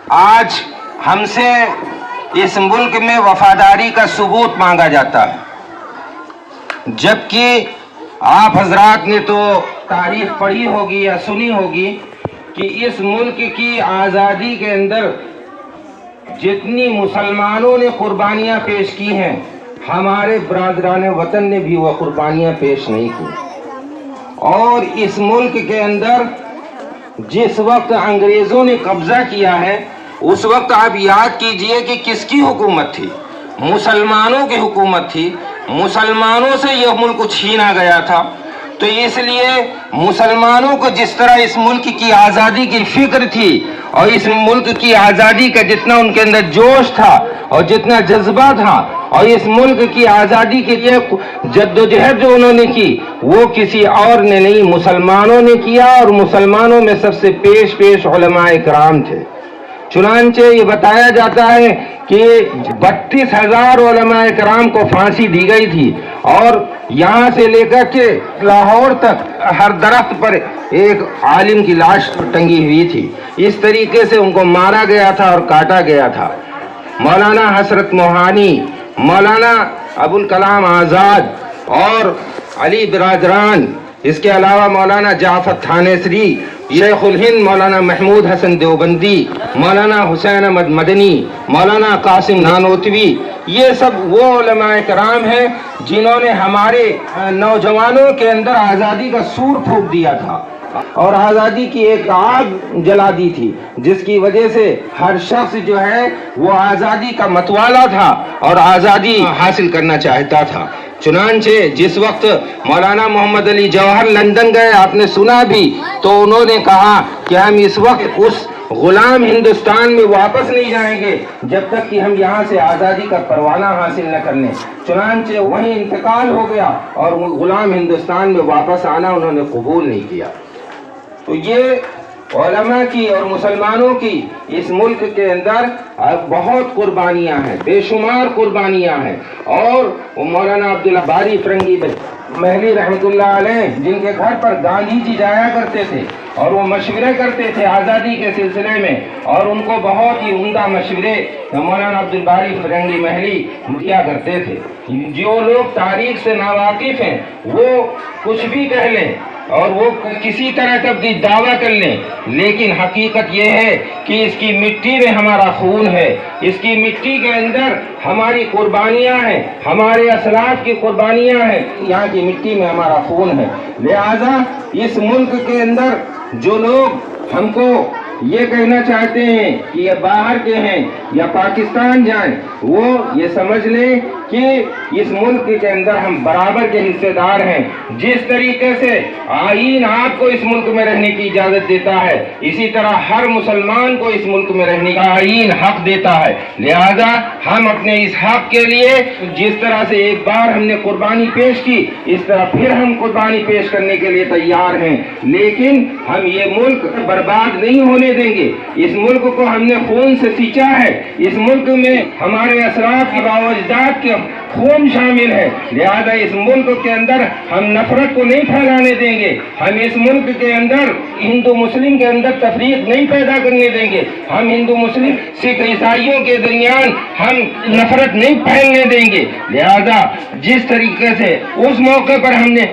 آج ہم سے اس ملک میں وفاداری کا ثبوت مانگا جاتا ہے، جبکہ آپ حضرات نے تو تاریخ پڑھی ہوگی یا سنی ہوگی کہ اس ملک کی آزادی کے اندر جتنی مسلمانوں نے قربانیاں پیش کی ہیں، ہمارے برادران وطن نے بھی وہ قربانیاں پیش نہیں کی۔ اور اس ملک کے اندر جس وقت انگریزوں نے قبضہ کیا ہے، اس وقت آپ یاد کیجئے کہ کس کی حکومت تھی؟ مسلمانوں کی حکومت تھی۔ مسلمانوں سے یہ ملک چھینا گیا تھا۔ تو اس لیے مسلمانوں کو جس طرح اس ملک کی آزادی کی فکر تھی اور اس ملک کی آزادی کا جتنا ان کے اندر جوش تھا اور جتنا جذبہ تھا اور اس ملک کی آزادی کے لیے جدوجہد جو انہوں نے کی، وہ کسی اور نے نہیں، مسلمانوں نے کیا۔ اور مسلمانوں میں سب سے پیش علماء کرام تھے۔ چنانچہ یہ بتایا جاتا ہے کہ 32,000 علماء کرام کو پھانسی دی گئی تھی، اور یہاں سے لے کر کے لاہور تک ہر درخت پر ایک عالم کی لاش ٹنگی ہوئی تھی۔ اس طریقے سے ان کو مارا گیا تھا اور کاٹا گیا تھا۔ مولانا حسرت موہانی، مولانا ابوالکلام آزاد اور علی برادران، اس کے علاوہ مولانا جعفر تھانیسری، شیخ الہند مولانا محمود حسن دیوبندی، مولانا حسین احمد مدنی، مولانا قاسم نانوتوی، یہ سب وہ علماء کرام ہیں جنہوں نے ہمارے نوجوانوں کے اندر آزادی کا سور پھونک دیا تھا اور آزادی کی ایک آگ جلا دی تھی، جس کی وجہ سے ہر شخص جو ہے وہ آزادی کا متوالا تھا اور آزادی حاصل کرنا چاہتا تھا۔ چنانچہ جس وقت مولانا محمد علی جوہر لندن گئے، آپ نے سنا بھی، تو انہوں نے کہا کہ ہم اس وقت اس غلام ہندوستان میں واپس نہیں جائیں گے جب تک کہ ہم یہاں سے آزادی کا پروانہ حاصل نہ کر لیں۔ چنانچہ وہیں انتقال ہو گیا اور غلام ہندوستان میں واپس آنا انہوں نے قبول نہیں کیا۔ تو یہ علماء کی اور مسلمانوں کی اس ملک کے اندر بہت قربانیاں ہیں، بے شمار قربانیاں ہیں۔ اور مولانا عبداللہ باری فرنگی محلی رحمۃ اللہ علیہ، جن کے گھر پر گاندھی جی جایا کرتے تھے اور وہ مشورے کرتے تھے آزادی کے سلسلے میں، اور ان کو بہت ہی عمدہ مشورے مولانا عبدالباری فرنگی محلی دیا کرتے تھے۔ جو لوگ تاریخ سے ناواقف ہیں وہ کچھ بھی کہہ لیں اور وہ کسی طرح کا بھی دعویٰ کر لیں، لیکن حقیقت یہ ہے کہ اس کی مٹی میں ہمارا خون ہے، اس کی مٹی کے اندر ہماری قربانیاں ہیں، ہمارے اسلاف کی قربانیاں ہیں، یہاں کی مٹی میں ہمارا خون ہے۔ لہذا اس ملک کے اندر جو لوگ ہم کو یہ کہنا چاہتے ہیں کہ یہ باہر کے ہیں یا پاکستان جائیں، وہ یہ سمجھ لیں کہ اس ملک کے اندر ہم برابر کے حصے دار ہیں۔ جس طریقے سے آئین آپ کو اس ملک میں رہنے کی اجازت دیتا ہے، اسی طرح ہر مسلمان کو اس ملک میں رہنے کا آئین حق دیتا ہے۔ لہذا ہم اپنے اس حق کے لیے جس طرح سے ایک بار ہم نے قربانی پیش کی، اس طرح پھر ہم قربانی پیش کرنے کے لیے تیار ہیں، لیکن ہم یہ ملک برباد نہیں ہونے دیں گے۔ اس ملک کو ہم نے خون سے سینچا ہے، اس ملک میں ہمارے اسلاف کی باوجداد کے خون شامل ہے، لہذا اس ملک کے اندر ہم نفرت کو نہیں پھیلانے دیں گے، ہم اس ملک کے اندر ہندو مسلم کے اندر تفریق نہیں پیدا کرنے دیں گے، ہم ہندو مسلم سکھ عیسائیوں کے درمیان ہم نفرت نہیں پھیلنے دیں گے۔ لہذا جس طریقے سے اس موقع پر ہم نے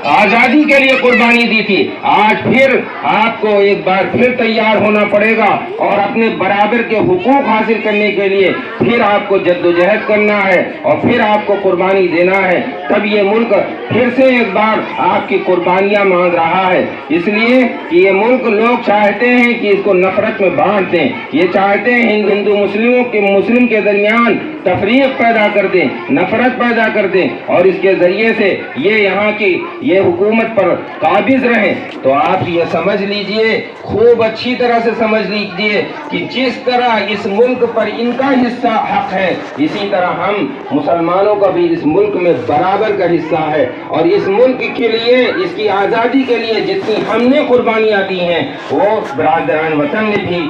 آزادی کے لیے قربانی دی تھی، آج پھر آپ کو ایک بار پھر تیار ہونا پڑے گا اور اپنے برابر کے حقوق حاصل کرنے کے لیے پھر آپ کو جدوجہد کرنا ہے اور پھر آپ کو قربانی دینا ہے۔ تب یہ ملک پھر سے ایک بار آپ کی قربانیاں مانگ رہا ہے، اس لیے کہ یہ ملک لوگ چاہتے ہیں کہ اس کو نفرت میں بانٹ دیں، یہ چاہتے ہیں ہندو مسلم کے درمیان تفریق پیدا کر دیں، نفرت پیدا کر دیں، اور اس کے ذریعے سے یہ یہاں کی یہ حکومت پر قابض رہیں۔ تو آپ یہ سمجھ لیجئے، خوب اچھی طرح سے سمجھ لیجئے کہ جس طرح اس ملک پر ان کا حصہ حق ہے، اسی طرح ہم مسلمانوں کا بھی اس ملک میں برابر کا حصہ ہے، اور اس ملک کے لیے، اس کی آزادی کے لیے جتنی ہم نے قربانیاں دی ہیں، وہ برادران وطن نے بھی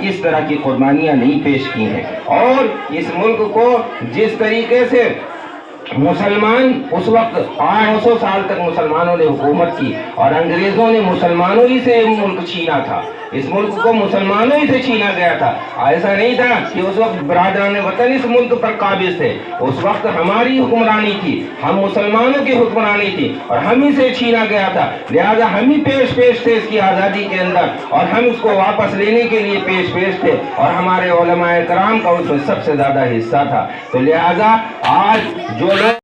اس طرح کی قربانیاں نہیں پیش کی ہیں۔ اور اس ملک کو جس طریقے سے مسلمان اس وقت 500 سال تک مسلمانوں نے حکومت کی اور انگریزوں نے مسلمانوں ہی سے ملک چھینا تھا، اس ملک کو مسلمانوں ہی سے چھینا گیا تھا. ایسا نہیں تھا کہ اس وقت برادران وطن اس ملک پر قابض تھے. اس وقت ہماری حکمرانی تھی, ہم مسلمانوں کی حکمرانی تھی اور ہم ہی سے چھینا گیا تھا. لہذا ہم ہی پیش تھے اس کی آزادی کے اندر, اور ہم اس کو واپس لینے کے لیے پیش تھے, اور ہمارے علماء کرام کا اس میں سب سے زیادہ حصہ تھا. تو لہذا آج جو لوگ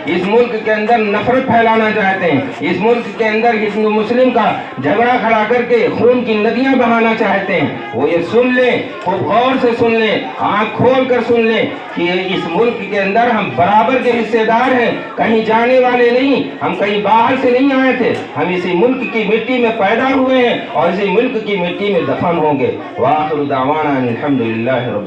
اس ملک کے اندر نفرت پھیلانا چاہتے ہیں, اس ملک کے اندر ہندو مسلم کا جھگڑا کھڑا کر کے خون کی ندیاں بہانا چاہتے ہیں, وہ یہ سن لیں, خوب غور سے سن لیں, آنکھ کھول کر سن لیں کہ اس ملک کے اندر ہم برابر کے حصے دار ہیں, کہیں جانے والے نہیں, ہم کہیں باہر سے نہیں آئے تھے, ہم اسی ملک کی مٹی میں پیدا ہوئے ہیں اور اسی ملک کی مٹی میں دفن ہوں گے. وآخر دعوانا الحمدللہ رب